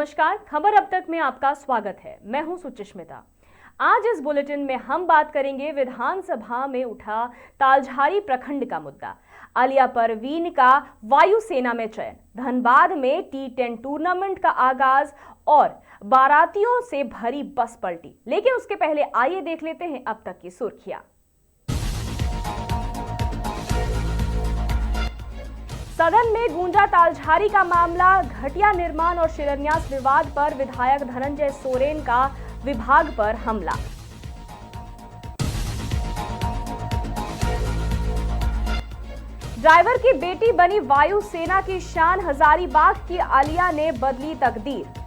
नमस्कार, खबर अब तक में आपका स्वागत है। मैं हूं सुचिस्मिता। आज इस बुलेटिन में हम बात करेंगे विधानसभा में उठा तालझारी प्रखंड का मुद्दा, आलिया परवीन का वायुसेना में चयन, धनबाद में T10 टूर्नामेंट का आगाज और बारातियों से भरी बस पलटी। लेकिन उसके पहले आइए देख लेते हैं अब तक की सुर्खियां। सदन में गूंजा तालझारी का मामला, घटिया निर्माण और शिलान्यास विवाद पर विधायक धनंजय सोरेन का विभाग पर हमला। ड्राइवर की बेटी बनी वायुसेना की शान, हजारीबाग की आलिया ने बदली तकदीर।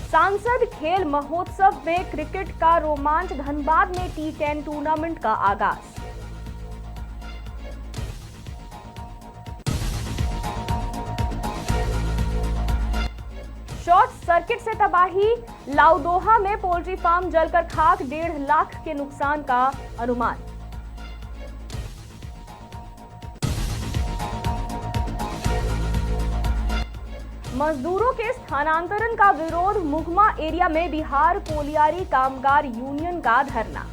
सांसद खेल महोत्सव में क्रिकेट का रोमांच, धनबाद में T10 टूर्नामेंट का आगाज। शॉर्ट सर्किट से तबाही, लाउदोहा में पोल्ट्री फार्म जलकर खाक, 1.5 लाख के नुकसान का अनुमान। मजदूरों के स्थानांतरण का विरोध, मुगमा एरिया में बिहार कोलियारी कामगार यूनियन का धरना।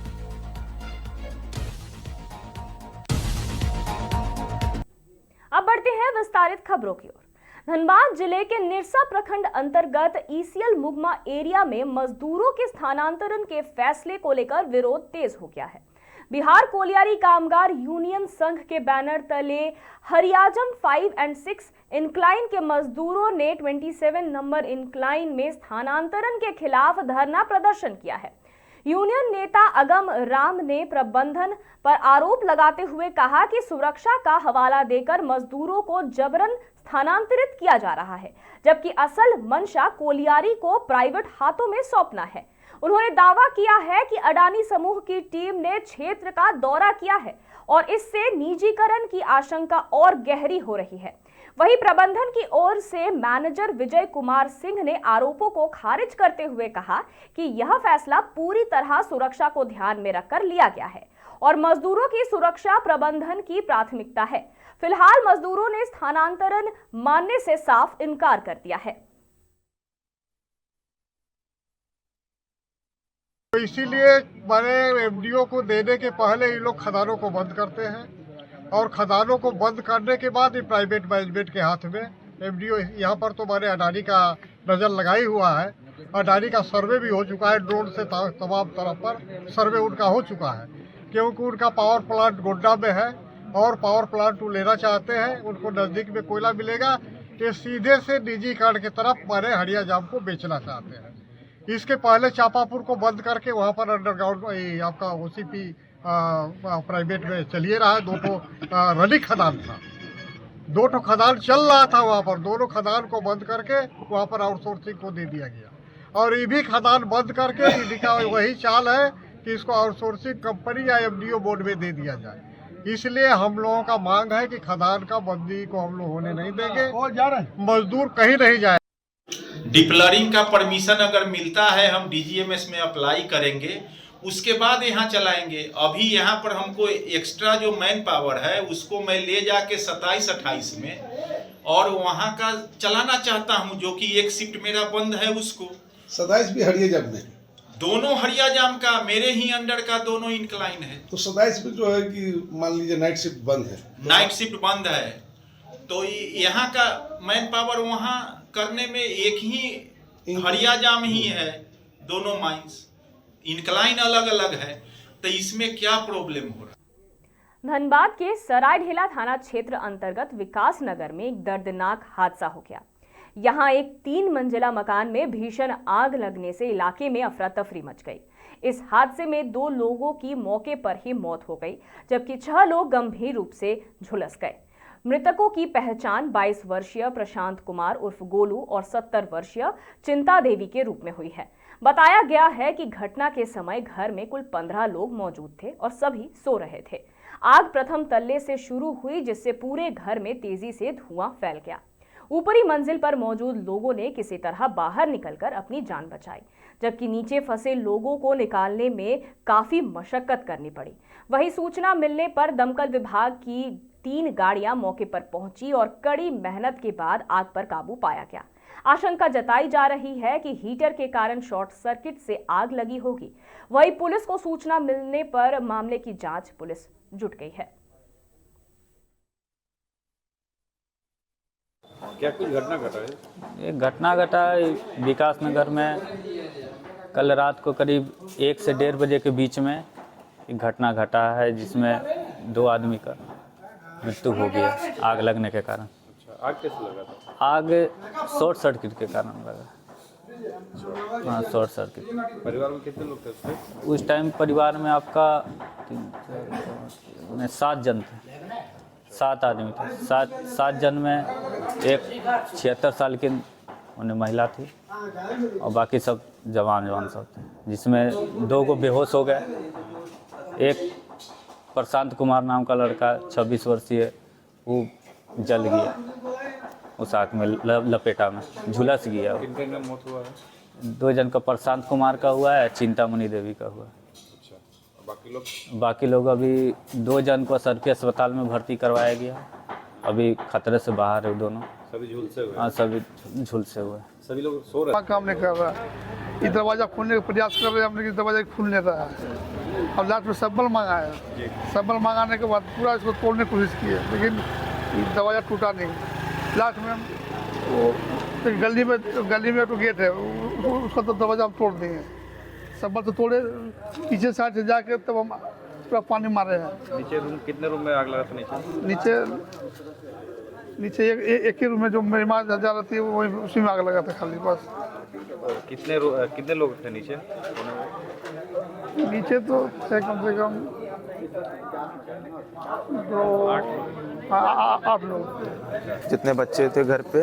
अब बढ़ते हैं विस्तारित खबरों की ओर। धनबाद जिले के निरसा प्रखंड अंतर्गत ECL मुगमा एरिया में मजदूरों के स्थानांतरण के फैसले को लेकर विरोध तेज हो गया है। बिहार कोलियारी कामगार यूनियन संघ के बैनर तले हरियाजम 5 और 6 इंक्लाइन के मजदूरों ने 27 नंबर इंक्लाइन में स्थानांतरण के खिलाफ धरना प्रदर्शन किया है। यूनियन नेता अगम राम ने प्रबंधन पर आरोप लगाते हुए कहा कि सुरक्षा का हवाला देकर मजदूरों को जबरन स्थानांतरित किया जा रहा है, जबकि असल मंशा कोलियारी को प्राइवेट हाथों में सौंपना है। उन्होंने दावा किया है कि अडानी समूह की टीम ने क्षेत्र का दौरा किया है और इससे निजीकरण की आशंका और गहरी हो रही है। वहीं प्रबंधन की ओर से मैनेजर विजय कुमार सिंह ने आरोपों को खारिज करते हुए कहा कि यह फैसला पूरी तरह सुरक्षा को ध्यान में रखकर लिया गया है और मजदूरों की सुरक्षा प्रबंधन की प्राथमिकता है। फिलहाल मजदूरों ने स्थानांतरण मानने से साफ इनकार कर दिया है। तो इसीलिए मैंने MDO को देने के पहले ये लोग खदानों को बंद करते हैं और खदानों को बंद करने के बाद ये प्राइवेट मैनेजमेंट के हाथ में MDO। यहाँ पर तो मैंने अडानी का नज़र लगाई हुआ है। अडानी का सर्वे भी हो चुका है, ड्रोन से तमाम तरफ पर सर्वे उनका हो चुका है, क्योंकि उनका पावर प्लांट गोड्डा में है और पावर प्लांट वो लेना चाहते हैं। उनको नज़दीक में कोयला मिलेगा, ये सीधे से निजीकरण की तरफ मारे हरियाजाम को बेचना चाहते हैं। इसके पहले चापापुर को बंद करके वहाँ पर अंडरग्राउंड आपका OCP प्राइवेट में चलिए रहा है। 2 रनिक खदान था, 2 खदान चल रहा था वहाँ पर, दोनों खदान को बंद करके वहाँ पर आउटसोर्सिंग को दे दिया गया और ये भी खदान बंद करके इनका वही चाल है कि इसको आउटसोर्सिंग कंपनी या MDO बोर्ड में दे दिया जाए। इसलिए हम लोगों का मांग है कि खदान का बंदी को हम लोग होने नहीं देंगे, मजदूर कहीं नहीं जाए। डिप्लरिंग का परमिशन अगर मिलता है हम DGMS में अप्लाई करेंगे, उसके बाद यहाँ चलाएंगे। अभी यहाँ पर हमको एक्स्ट्रा जो मैन पावर है उसको मैं ले जाके 27-28 में और वहाँ का चलाना चाहता हूँ, जो कि एक शिफ्ट मेरा बंद है। उसको 27 भी हरियाजाम में, दोनों हरियाजाम का मेरे ही अंडर का दोनों इंक्लाइन है। तो 27 में जो है कि मान लीजिए नाइट शिफ्ट बंद है, नाइट शिफ्ट बंद है, तो यहाँ का मैन पावर वहाँ करने में एक ही हरियाजाम ही है, दोनों माइंस इंक्लाइन अलग अलग है, तो इसमें क्या प्रॉब्लम हो रहा है। धनबाद के सरायढेला थाना क्षेत्र अंतर्गत विकास नगर में एक दर्दनाक हादसा हो गया। यहां एक 3 मंजिला मकान में भीषण आग लगने से इलाके में अफरा तफरी मच गई। इस हादसे में 2 लोगों की मौके पर ही मौत हो गई, जबकि 6 लोग गंभीर रूप से झुलस गए। मृतकों की पहचान 22 वर्षीय प्रशांत कुमार उर्फ गोलू और 70 वर्षीय चिंता देवी के रूप में हुई है। बताया गया है कि घटना के समय घर में कुल 15 लोग मौजूद थे और सभी सो रहे थे। आग प्रथम तल्ले से शुरू हुई, जिससे पूरे घर में तेजी से धुआं फैल गया। ऊपरी मंजिल पर मौजूद लोगों ने किसी तरह बाहर निकलकर अपनी जान बचाई। जबकि नीचे फंसे लोगों को निकालने में काफी मशक्कत करनी पड़ी। वहीं सूचना मिलने पर दमकल विभाग की 3 गाड़ियां मौके पर पहुंची और कड़ी मेहनत के बाद आग पर काबू पाया गया। आशंका जताई जा रही है कि हीटर के कारण शॉर्ट सर्किट से आग लगी होगी। वहीं पुलिस को सूचना मिलने पर मामले की जांच पुलिस जुट गई है। क्या कुछ घटना घटा है? एक घटना घटा है विकास नगर में। कल रात को करीब 1 से 1:30 बजे के बीच में एक घटना घटा है जिसमें 2 आदमी का मृत्यु हो गया आग लगने के कारण। अच्छा, आग कैसे लगा था? आग शॉर्ट सर्किट के कारण लगा। हाँ, शॉर्ट सर्किट। परिवार में कितने लोग थे उसमें? उस टाइम परिवार में आपका 7 जन थे, 7 आदमी थे। 7 जन में एक 76 साल की उन्हें महिला थी और बाकी सब जवान सब थे, जिसमें 2 को बेहोश हो गए। एक प्रशांत कुमार नाम का लड़का 26 वर्षीय, वो जल गया उस आग में, लपेटा में झुलस गया। कितने का मौत हुआ है? 2 जन का प्रशांत कुमार का हुआ है, चिंतामणि देवी का हुआ है। अच्छा, बाकी लोग अभी 2 जन को सरकारी अस्पताल में भर्ती करवाया गया। अभी खतरे से बाहर है दोनों। सभी झुलसे हुए? हाँ, सभी झुलसे हुए। सभी लोग सो रहे? काम नहीं कर रहा है, ये दरवाजा खोलने का प्रयास कर रहे हैं हमने कि दरवाजा खुल नहीं रहा है। अब लास्ट में सब्बल मंगा है, सब्बल मंगाने के बाद पूरा इसको तोड़ने की कोशिश की है, लेकिन ये दरवाजा टूटा नहीं। लास्ट में वो गली में तो गेट है, उसका तो दरवाजा हम तोड़ देंगे। सब्बल तो तोड़े, पीछे साइड से जाके तब हम पूरा पानी मारे हैं। नीचे रूम, कितने रूम में आग लगा था? नीचे एक ही रूम में जो मेहमान जा रही थी वही, उसी में आग लगा था खाली बस। कितने लोग थे नीचे? नीचे तो थे कम से कम 8 लोग। जितने बच्चे थे घर पे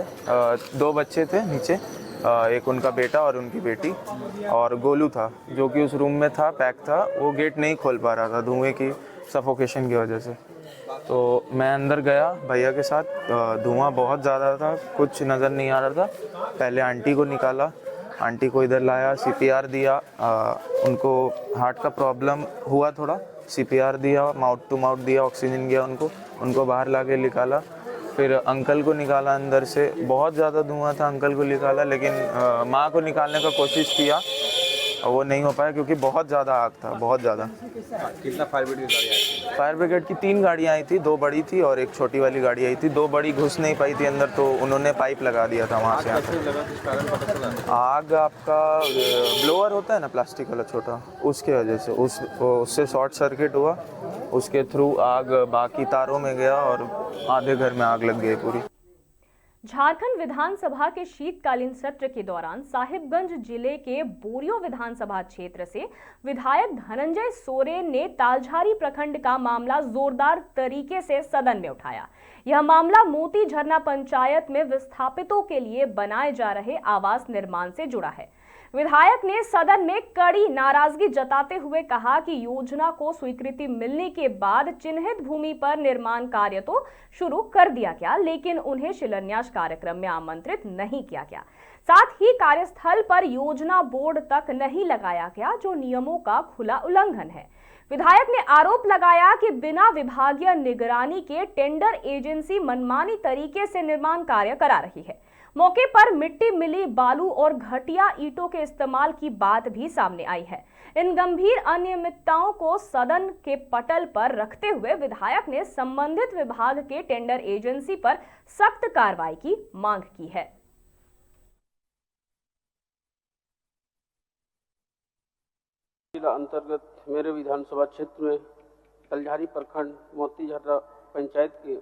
2 बच्चे थे नीचे, एक उनका बेटा और उनकी बेटी, और गोलू था जो कि उस रूम में था, पैक था। वो गेट नहीं खोल पा रहा था धुएं की सफोकेशन की वजह से। तो मैं अंदर गया भैया के साथ, धुआं बहुत ज़्यादा था, कुछ नज़र नहीं आ रहा था। पहले आंटी को निकाला, आंटी को इधर लाया, CPR दिया। उनको हार्ट का प्रॉब्लम हुआ थोड़ा, CPR दिया, माउथ टू माउथ दिया, ऑक्सीजन गया उनको बाहर ला के निकाला। फिर अंकल को निकाला अंदर से, बहुत ज़्यादा धुआं था, अंकल को निकाला। लेकिन माँ को निकालने का कोशिश किया, वो नहीं हो पाया क्योंकि बहुत ज़्यादा आग था, बहुत ज़्यादा। कितना फायर ब्रिगेड की गाड़ी आई थी? फायर ब्रिगेड की 3 गाड़ियाँ आई थी, 2 बड़ी थी और एक छोटी वाली गाड़ी आई थी। 2 बड़ी घुस नहीं पाई थी अंदर, तो उन्होंने पाइप लगा दिया था वहाँ से। आग आपका ब्लोअर होता है ना, प्लास्टिक वाला छोटा, उसके वजह से उससे शॉर्ट सर्किट हुआ, उसके थ्रू आग बाकी तारों में गया और आधे घर में आग लग गई पूरी। झारखंड विधानसभा के शीतकालीन सत्र के दौरान साहिबगंज जिले के बोरियो विधानसभा क्षेत्र से विधायक धनंजय सोरेन ने तालझारी प्रखंड का मामला जोरदार तरीके से सदन में उठाया। यह मामला मोती झरना पंचायत में विस्थापितों के लिए बनाए जा रहे आवास निर्माण से जुड़ा है। विधायक ने सदन में कड़ी नाराजगी जताते हुए कहा कि योजना को स्वीकृति मिलने के बाद चिन्हित भूमि पर निर्माण कार्य तो शुरू कर दिया गया, लेकिन उन्हें शिलान्यास कार्यक्रम में आमंत्रित नहीं किया गया। साथ ही कार्यस्थल पर योजना बोर्ड तक नहीं लगाया गया, जो नियमों का खुला उल्लंघन है। विधायक ने आरोप लगाया कि बिना विभागीय निगरानी के टेंडर एजेंसी मनमानी तरीके से निर्माण कार्य करा रही है। मौके पर मिट्टी मिली बालू और घटिया ईंटों के इस्तेमाल की बात भी सामने आई है। इन गंभीर अनियमितताओं को सदन के पटल पर रखते हुए विधायक ने संबंधित विभाग के टेंडर एजेंसी पर सख्त कार्रवाई की मांग की है। जिला अंतर्गत मेरे विधानसभा क्षेत्र में तालझारी प्रखंड मोती झरना पंचायत के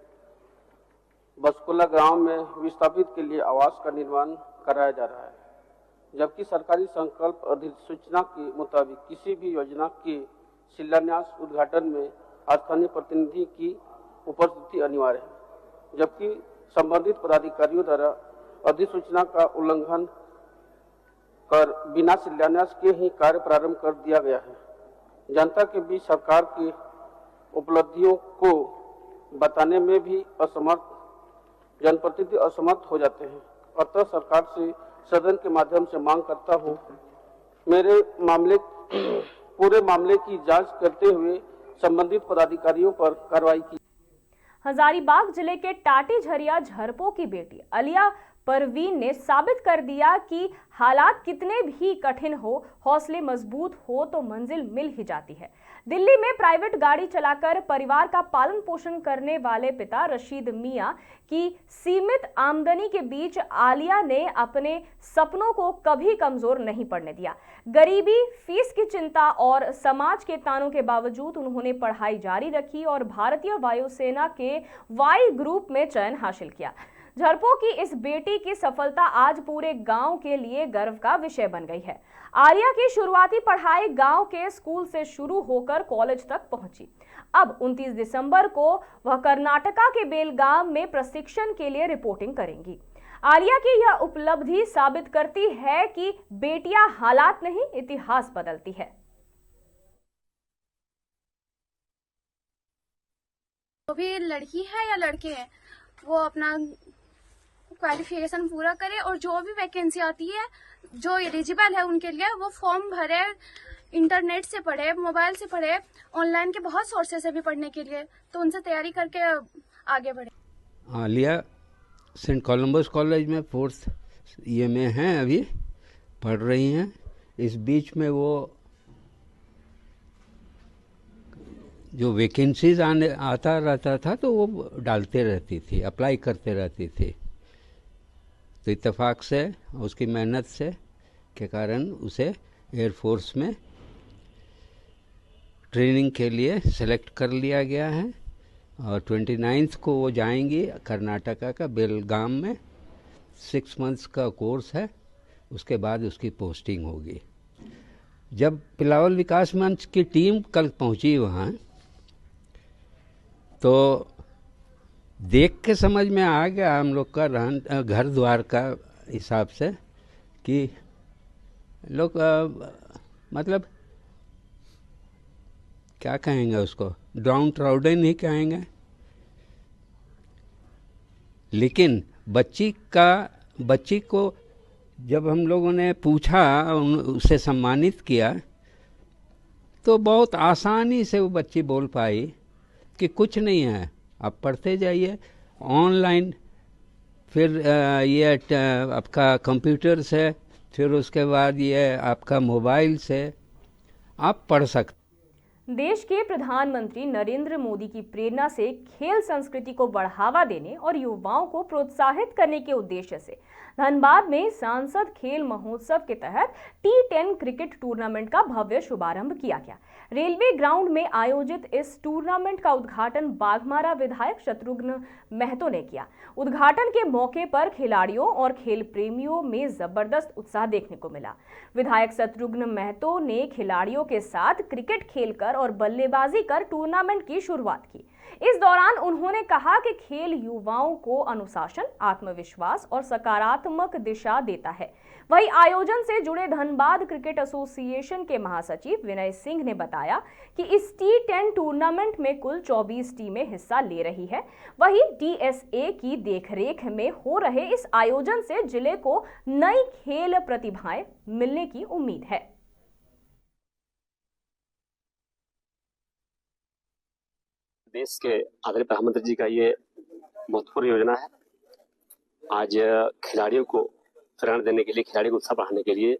बसकोला गांव में विस्थापित के लिए आवास का निर्माण कराया जा रहा है, जबकि सरकारी संकल्प अधिसूचना के मुताबिक किसी भी योजना के शिलान्यास उद्घाटन में स्थानीय प्रतिनिधि की उपस्थिति अनिवार्य है, जबकि संबंधित पदाधिकारियों द्वारा अधिसूचना का उल्लंघन कर बिना शिलान्यास के ही कार्य प्रारंभ कर दिया गया है। जनता के बीच सरकार की उपलब्धियों को बताने में भी असमर्थ जनप्रतिनिधि असमर्थ हो जाते हैं। अतः सरकार से सदन के माध्यम से मांग करता हूं पूरे मामले की जांच करते हुए संबंधित पदाधिकारियों पर कार्रवाई की। हजारीबाग जिले के टाटी झरिया झरपो की बेटी अलिया परवीन ने साबित कर दिया कि हालात कितने भी कठिन हो, हौसले मजबूत हो तो मंजिल मिल ही जाती है। दिल्ली में प्राइवेट गाड़ी चलाकर परिवार का पालन पोषण करने वाले पिता रशीद मियां की सीमित आमदनी के बीच आलिया ने अपने सपनों को कभी कमजोर नहीं पड़ने दिया। गरीबी, फीस की चिंता और समाज के तानों के बावजूद उन्होंने पढ़ाई जारी रखी और भारतीय वायुसेना के वाई ग्रुप में चयन हासिल किया। झरपो की इस बेटी की सफलता आज पूरे गांव के लिए गर्व का विषय बन गई है। आलिया की शुरुआती पढ़ाई गांव के स्कूल से शुरू होकर कॉलेज तक पहुंची। अब 29 दिसंबर को वह कर्नाटका के बेलगाम में प्रशिक्षण के लिए रिपोर्टिंग करेंगी। आलिया की यह उपलब्धि साबित करती है कि बेटियां हालात नहीं, इतिहास बदलती है। जो भी लड़की है या लड़के हैं वो अपना क्वालिफिकेशन पूरा करे और जो भी वैकेंसी आती है जो एलिजिबल है उनके लिए वो फॉर्म भरे, इंटरनेट से पढ़े, मोबाइल से पढ़े, ऑनलाइन के बहुत सोर्सेस है भी पढ़ने के लिए, तो उनसे तैयारी करके आगे बढ़े। आलिया सेंट कोलंबस कॉलेज में 4th ईयर में हैं, अभी पढ़ रही हैं। इस बीच में वो जो वैकेंसीज आता रहता था तो वो डालते रहती थी, अप्लाई करते रहती थी। तो इत्तेफाक से उसकी मेहनत से के कारण उसे एयरफोर्स में ट्रेनिंग के लिए सेलेक्ट कर लिया गया है और 29 को वो जाएंगी कर्नाटका का बेलगाम में। 6 मंथ्स का कोर्स है, उसके बाद उसकी पोस्टिंग होगी। जब पिलावल विकास मंच की टीम कल पहुंची वहाँ तो देख के समझ में आ गया हम लोग का घर द्वार का हिसाब से कि लोग मतलब क्या कहेंगे उसको, डाउन ट्राउडन ही कहेंगे। लेकिन बच्ची को जब हम लोगों ने पूछा, उसे सम्मानित किया तो बहुत आसानी से वो बच्ची बोल पाई कि कुछ नहीं है, आप पढ़ते जाइए ऑनलाइन, फिर ये आपका कंप्यूटर से, फिर उसके बाद ये आपका मोबाइल से आप पढ़ सकते। देश के प्रधानमंत्री नरेंद्र मोदी की प्रेरणा से खेल संस्कृति को बढ़ावा देने और युवाओं को प्रोत्साहित करने के उद्देश्य से धनबाद में सांसद खेल महोत्सव के तहत T10 क्रिकेट टूर्नामेंट का भव्य शुभारंभ किया गया। रेलवे ग्राउंड में आयोजित इस टूर्नामेंट का उद्घाटन बाघमारा विधायक शत्रुघ्न महतो ने किया। उद्घाटन के मौके पर खिलाड़ियों और खेल प्रेमियों में जबरदस्त उत्साह देखने को मिला। विधायक शत्रुघ्न महतो ने खिलाड़ियों के साथ क्रिकेट खेलकर और बल्लेबाजी कर टूर्नामेंट की शुरुआत की। इस दौरान उन्होंने कहा कि खेल युवाओं को अनुशासन, आत्मविश्वास और सकारात्मक दिशा देता है। वहीं आयोजन से जुड़े धनबाद क्रिकेट एसोसिएशन के महासचिव विनय सिंह ने बताया कि इस T10 टूर्नामेंट में कुल 24 टीमें हिस्सा ले रही है। वहीं DSA की देखरेख में हो रहे इस आयोजन से जिले को नई खेल प्रतिभाएं मिलने की उम्मीद है। देश के आदरणीय प्रधानमंत्री जी का ये महत्वपूर्ण योजना है। आज खिलाड़ियों को प्रेरणा देने के लिए, खिलाड़ियों को उत्साह बढ़ाने के लिए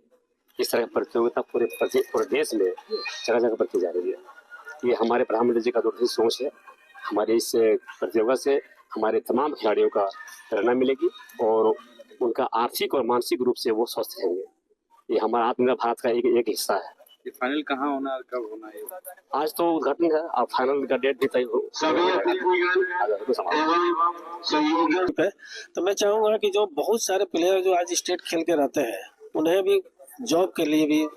इस तरह की प्रतियोगिता पूरे देश में जगह जगह पर की जा रही है। ये हमारे प्रधानमंत्री जी का दूरदर्शी सोच है। हमारे इस प्रतियोगिता से हमारे तमाम खिलाड़ियों का प्रेरणा मिलेगी और उनका आर्थिक और मानसिक रूप से वो स्वस्थ रहेंगे। ये हमारा आत्मनिर्भर भारत का एक हिस्सा है। ये फाइनल कहाँ होना है, कब होना है? आज तो उद्घाटन है, अब फाइनल का डेट भी तय हो। तो मैं चाहूंगा कि जो बहुत सारे प्लेयर जो आज स्टेट खेल के रहते हैं उन्हें भी जॉब के लिए भी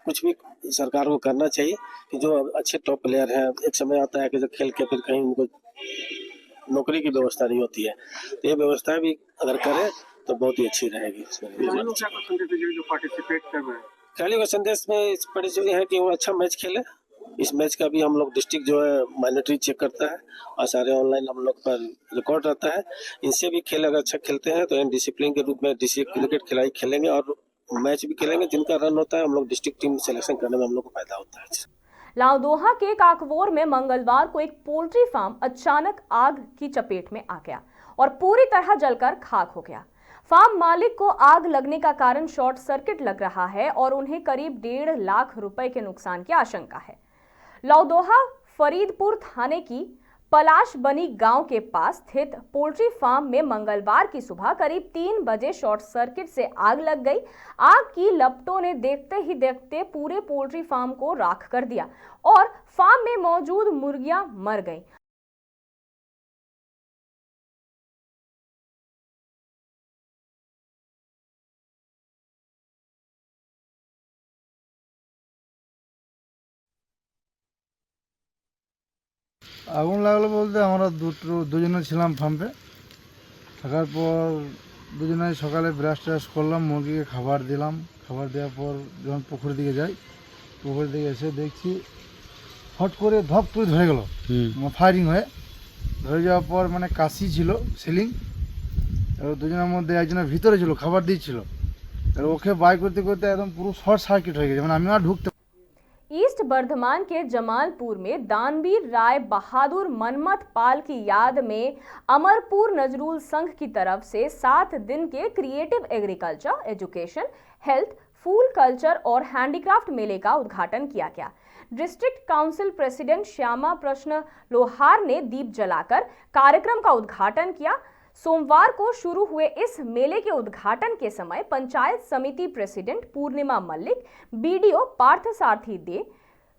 कुछ भी सरकार को करना चाहिए कि जो अच्छे टॉप प्लेयर हैं, एक समय आता है कि जो खेल के फिर कहीं उनको नौकरी की व्यवस्था नहीं होती है, तो ये व्यवस्था भी अगर करें तो बहुत ही अच्छी रहेगी। खिलाड़ियों का संदेश में इस परिचय है कि वो अच्छा मैच खेले। इस मैच का भी हम लोग डिस्ट्रिक्ट जो है मॉनिटरिंग चेक करता है और सारे ऑनलाइन हम लोग पर रिकॉर्ड रहता है। इनसे भी खेल अगर अच्छा खेलते हैं तो इन डिसिप्लिन के रूप में डिस्ट्रिक्ट क्रिकेट खिलाड़ी खेलेंगे और मैच भी खेलेंगे, जिनका रन होता है हम लोग डिस्ट्रिक्ट टीम सिलेक्शन करने में हम लोग को फायदा होता है। लाउदोहा के काकवोर में मंगलवार को एक पोल्ट्री फार्म अचानक आग की चपेट में आ गया और पूरी तरह जलकर खाक हो गया। फार्म मालिक को आग लगने का कारण शॉर्ट सर्किट लग रहा है और उन्हें करीब 1.5 लाख रुपए के नुकसान की आशंका है। लाउदोहा फरीदपुर थाने की पलाश बनी गांव के पास स्थित पोल्ट्री फार्म में मंगलवार की सुबह करीब 3 बजे शॉर्ट सर्किट से आग लग गई। आग की लपटों ने देखते ही देखते पूरे पोल्ट्री फार्म को राख कर दिया और फार्म में मौजूद मुर्गियां मर गईं। আগুন লাগলো বলতে আমরা দুজনে ছিলাম পাম্পে, থাকার পর দুজনে সকালে ব্রাশ ট্রাশ করলাম, মুরগিকে খাবার দিলাম। খাবার দেওয়ার পর যখন পুকুরের দিকে যাই, পুকুরের দিকে এসে দেখছি হট করে ধপ করে ধরে গেল, ফায়ারিং হয়ে ধরে যাওয়ার পর মানে কাশি ছিল সিলিং, এবার দুজনের মধ্যে একজনের ভিতরে ছিল খাবার দিচ্ছিল, এবার ওকে বাই করতে করতে একদম পুরো শর্ট সার্কিট হয়ে গেছে, মানে আমি আর ঢুকতে। ईस्ट बर्धमान के जमालपुर में दानवीर राय बहादुर मनमथ पाल की याद में अमरपुर नजरुल संघ की तरफ से 7 दिन के क्रिएटिव एग्रीकल्चर, एजुकेशन, हेल्थ, फूल कल्चर और हैंडीक्राफ्ट मेले का उद्घाटन किया गया। डिस्ट्रिक्ट काउंसिल प्रेसिडेंट श्यामा प्रश्न लोहार ने दीप जलाकर कार्यक्रम का उद्घाटन किया। सोमवार को शुरू हुए इस मेले के उद्घाटन के समय panchayat samiti president Purnima Mallick, BDO Partha Sarathi De,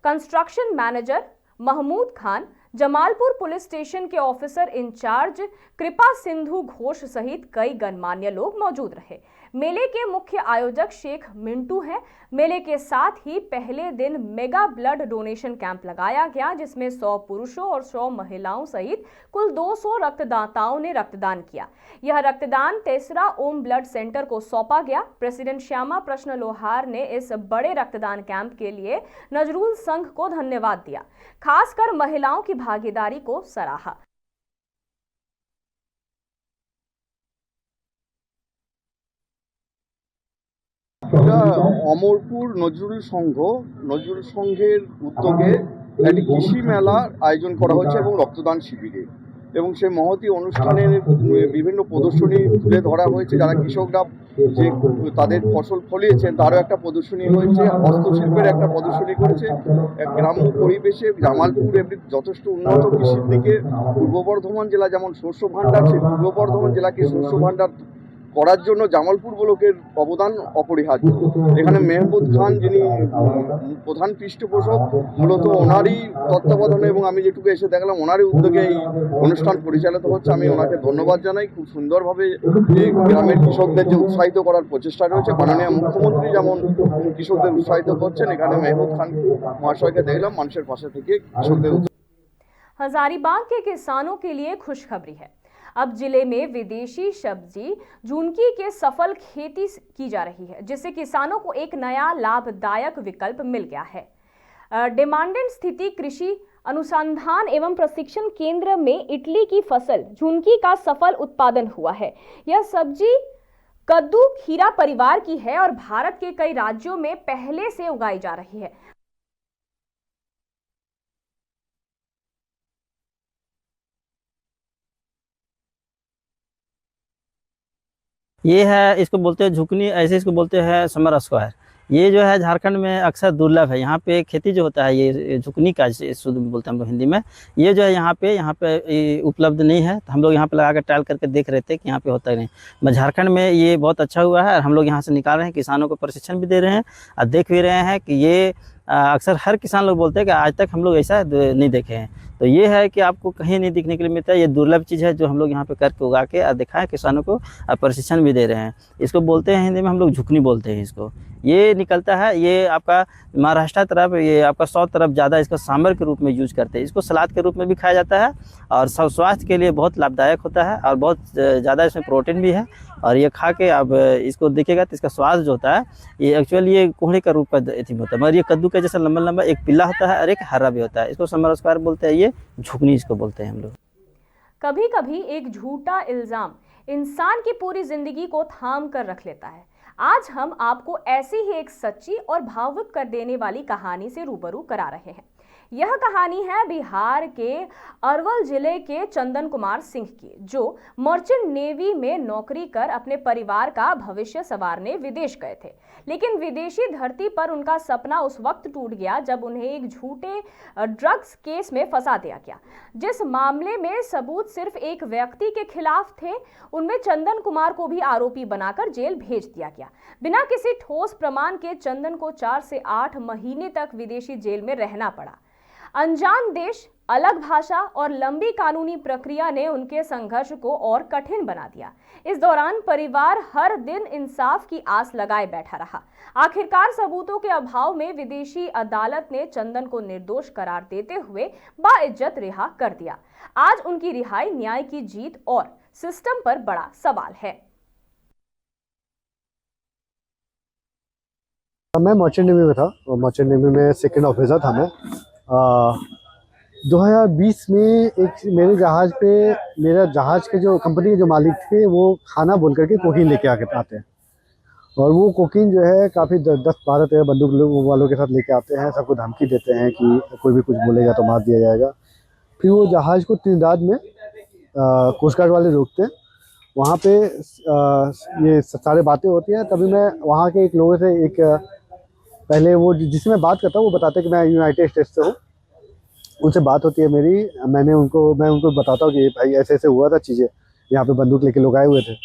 construction manager Mahmood Khan, Jamalpur police station के ऑफिसर इंचार्ज कृपा सिंधु घोष सहित कई गणमान्य लोग मौजूद रहे। मेले के मुख्य आयोजक शेख मिंटू हैं। मेले के साथ ही पहले दिन मेगा ब्लड डोनेशन कैंप लगाया गया, जिसमें 100 पुरुषों और 100 महिलाओं सहित कुल 200 रक्तदाताओं ने रक्तदान किया। यह रक्तदान तेसरा ओम ब्लड सेंटर को सौंपा गया। प्रेसिडेंट श्यामा प्रश्न लोहार ने इस बड़े रक्तदान कैंप के लिए नजरुल संघ को धन्यवाद दिया, खासकर महिलाओं की भागीदारी को सराहा। অমরপুর নজরুল সংঘের উদ্যোগে একটি কৃষি মেলার আয়োজন করা হয়েছে এবং রক্তদান শিবিরে, এবং সেই মহতী অনুষ্ঠানের বিভিন্ন প্রদর্শনী তুলে ধরা হয়েছে। যারা কৃষকরা যে তাদের ফসল ফলিয়েছেন তারও একটা প্রদর্শনী হয়েছে, হস্তশিল্পের একটা প্রদর্শনী করেছে। গ্রাম্য পরিবেশে জামালপুর এমনি যথেষ্ট উন্নত কৃষির দিকে পূর্ব বর্ধমান জেলা যেমন শস্য ভাণ্ডার, সেই পূর্ব বর্ধমান জেলাকে শস্য ভাণ্ডার করার জন্য জামালপুর ব্লকের অবদান অপরিহার্য। এখানে মেহমুদ খান, যিনি প্রধান পৃষ্ঠপোষক, মূলত ওনারই তত্ত্বাবধানে এবং আমি যেটুকু এসে দেখলাম ওনারই উদ্যোগে এই অনুষ্ঠান পরিচালিত হচ্ছে। আমি ওনাকে ধন্যবাদ জানাই। খুব সুন্দরভাবে গ্রামের কৃষকদের যে উৎসাহিত করার প্রচেষ্টা রয়েছে, মাননীয় মুখ্যমন্ত্রী যেমন কৃষকদের উৎসাহিত করছেন, এখানে মেহমুদ খান মহাশয়কে দেখলাম মানুষের পাশে থেকে কৃষকদের। हजारीबाग के किसानों के लिए खुशखबरी है। अब जिले में विदेशी सब्जी झुनकी के सफल खेती की जा रही है, जिससे किसानों को एक नया लाभदायक विकल्प मिल गया है। डिमांडेंट स्थिति कृषि अनुसंधान एवं प्रशिक्षण केंद्र में इटली की फसल झुनकी का सफल उत्पादन हुआ है। यह सब्जी कद्दू खीरा परिवार की है और भारत के कई राज्यों में पहले से उगाई जा रही है। ये है, इसको बोलते हैं झुकनी, ऐसे इसको बोलते हैं समर स्क्वायर। ये जो है झारखंड में अक्सर दुर्लभ है। यहाँ पे खेती जो होता है ये झुकनी का शुद्ध में बोलते हैं हम लोग हिंदी में, ये जो है यहाँ पे उपलब्ध नहीं है। तो हम लोग यहाँ पे लगा कर ट्रायल करके देख रहे थे कि यहाँ पे होता है नहीं। झारखंड में ये बहुत अच्छा हुआ है और हम लोग यहाँ से निकाल रहे हैं, किसानों को प्रशिक्षण भी दे रहे हैं और देख भी रहे हैं कि ये अक्सर हर किसान लोग बोलते हैं कि आज तक हम लोग ऐसा नहीं देखे हैं। तो ये है कि आपको कहीं नहीं दिखने के लिए मिलता है। ये दुर्लभ चीज़ है जो हम लोग यहाँ पे करके उगा के दिखाएं किसानों को, प्रशिक्षण भी दे रहे हैं। इसको बोलते हैं हिंदी में हम लोग झुकनी बोलते हैं इसको। ये निकलता है, ये आपका महाराष्ट्र तरफ, ये आपका साउथ तरफ ज़्यादा इसका सांभर के रूप में यूज करते हैं। इसको सलाद के रूप में भी खाया जाता है और स्वास्थ्य के लिए बहुत लाभदायक होता है और बहुत ज़्यादा इसमें प्रोटीन भी है। और ये खा के अब इसको देखिएगा तो इसका स्वाद जो होता है ये एक्चुअली ये कोहड़े का रूप का होता है, मगर ये कद्दू का जैसा लंबा लंबा एक पीला होता है और एक हरा भी होता है। इसको समर स्क्वायर बोलते हैं, ये झुकनी इसको बोलते हैं हम लोग। कभी कभी एक झूठा इल्जाम इंसान की पूरी जिंदगी को थाम कर रख लेता है। आज हम आपको ऐसी ही एक सच्ची और भावुक कर देने वाली कहानी से रूबरू करा रहे हैं। यह कहानी है बिहार के अरवल जिले के चंदन कुमार सिंह की, जो मर्चेंट नेवी में नौकरी कर अपने परिवार का भविष्य संवारने विदेश गए थे। लेकिन विदेशी धरती पर उनका सपना उस वक्त टूट गया जब उन्हें एक झूठे ड्रग्स केस में फंसा दिया गया, जिस मामले में सबूत सिर्फ एक व्यक्ति के खिलाफ थे। उनमें चंदन कुमार को भी आरोपी बनाकर जेल भेज दिया गया। बिना किसी ठोस प्रमाण के चंदन को 4 से 8 महीने तक विदेशी जेल में रहना पड़ा। अनजान देश, अलग भाषा और लंबी कानूनी प्रक्रिया ने उनके संघर्ष को और कठिन बना दिया। इस दौरान परिवार हर दिन इंसाफ की आस लगाए बैठा रहा। आखिरकार सबूतों के अभाव में विदेशी अदालत ने चंदन को निर्दोष करार देते हुए बाइज्जत रिहा कर दिया। आज उनकी रिहाई न्याय की जीत और सिस्टम पर बड़ा सवाल है। मैं मर्चेंट नेवी में था और मर्चेंट नेवी में सेकंड ऑफिसर था। मैं 2020 में एक मेरे जहाज़ पे, मेरा जहाज़ के जो कंपनी के जो मालिक थे वो खाना बोल करके कोकीन लेके आते हैं, और वो कोकीन जो है काफ़ी 10-12 बंदूक वालों के साथ लेके आते हैं। सबको धमकी देते हैं कि कोई भी कुछ बोलेगा तो मार दिया जाएगा। फिर वो जहाज़ को त्रिनिदाद में कोस्ट गार्ड वाले रोकते हैं। वहाँ पे ये सारे बातें होती हैं। तभी मैं वहाँ के एक लोगों से पहले वो जिससे मैं बात करता हूँ वो बताते हैं कि मैं यूनाइटेड स्टेट्स से हूँ। उनसे बात होती है मेरी, मैं उनको बताता हूँ कि भाई ऐसे ऐसे हुआ था चीज़ें, यहाँ पे बंदूक लेके लोग आए हुए थे।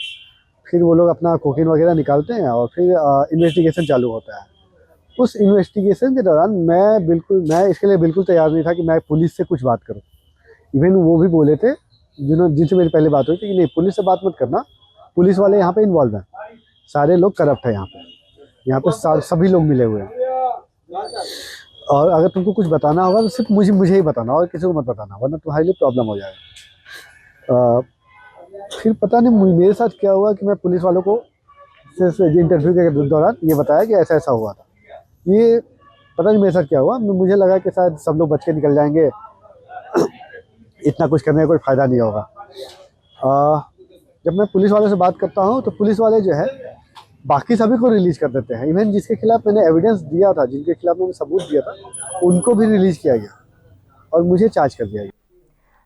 फिर वो लोग अपना कोकीन वगैरह निकालते हैं और फिर इन्वेस्टिगेशन चालू होता है। उस इन्वेस्टिगेशन के दौरान मैं इसके लिए बिल्कुल तैयार नहीं था कि मैं पुलिस से कुछ बात करूँ। इवन वो भी बोले थे जिनसे मेरी पहले बात हुई थी कि नहीं, पुलिस से बात मत करना, पुलिस वाले यहाँ पे इन्वॉल्व हैं, सारे लोग करप्ट है यहाँ पे सभी लोग मिले हुए हैं, और अगर तुमको कुछ बताना होगा तो सिर्फ मुझे ही बताना और किसी को मत बताना, वरना तुम्हारे लिए प्रॉब्लम हो जाएगा। फिर पता नहीं मेरे साथ क्या हुआ कि मैं पुलिस वालों को इंटरव्यू के दौरान ये बताया कि ऐसा ऐसा हुआ था। ये पता नहीं मेरे साथ क्या हुआ, मुझे लगा कि शायद सब लोग बच के निकल जाएंगे, इतना कुछ करने का कोई फ़ायदा नहीं होगा। जब मैं पुलिस वालों से बात करता हूँ तो पुलिस वाले जो है बाकी सभी को रिलीज़ कर देते हैं। इवन जिसके खिलाफ मैंने एविडेंस दिया था, जिनके खिलाफ मैंने सबूत दिया था, उनको भी रिलीज़ किया गया और मुझे चार्ज कर दिया गया।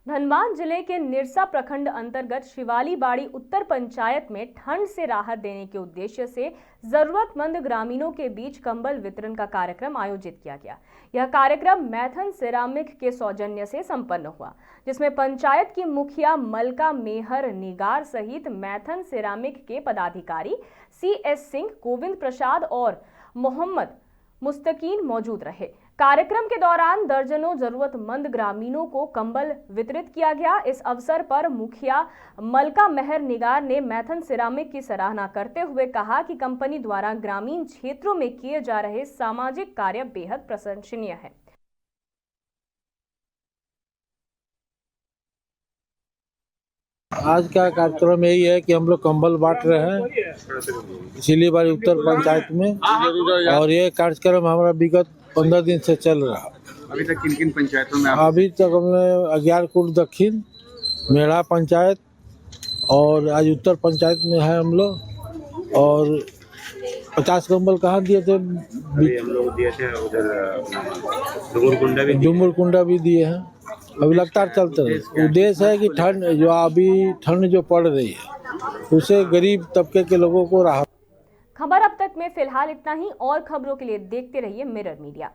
धनबाद जिले के निरसा प्रखंड अंतर्गत शिवाली बाड़ी उत्तर पंचायत में ठंड से राहत देने के उद्देश्य से जरूरतमंद ग्रामीणों के बीच कंबल वितरण का कार्यक्रम आयोजित किया गया। यह कार्यक्रम मैथन सिरामिक के सौजन्य से संपन्न हुआ, जिसमें पंचायत की मुखिया मलका मेहर निगार सहित मैथन सिरामिक के पदाधिकारी CS सिंह, गोविंद प्रसाद और मोहम्मद मुस्तकीन मौजूद रहे। कार्यक्रम के दौरान दर्जनों जरूरतमंद ग्रामीणों को कंबल वितरित किया गया। इस अवसर पर मुखिया मलका मेहर निगार ने मैथन सिरामिक की सराहना करते हुए कहा कि कंपनी द्वारा ग्रामीण क्षेत्रों में किए जा रहे सामाजिक कार्य बेहद प्रशंसनीय है। आज का कार्यक्रम यही है कि हम लोग कंबल बांट रहे हैं सिलीबाड़ी उत्तर पंचायत में, और ये कार्यक्रम हमारा विगत 15 दिन से चल रहा है। अभी तक किन किन पंचायतों में? अभी तक हमने अग्यारकुट दक्षिण, मेढ़ा पंचायत और आज उत्तर पंचायत में है हम लोग। और 50 कंबल कहाँ दिए थे? हम लोग दिए थे उधर डुमरकुंडा भी दिए हैं। अभी लगातार चलते रहे। उद्देश्य है कि ठंड जो पड़ रही है उससे गरीब तबके के लोगों को राहत। खबर अब तक में फिलहाल इतना ही। और खबरों के लिए देखते रहिए मिरर मीडिया।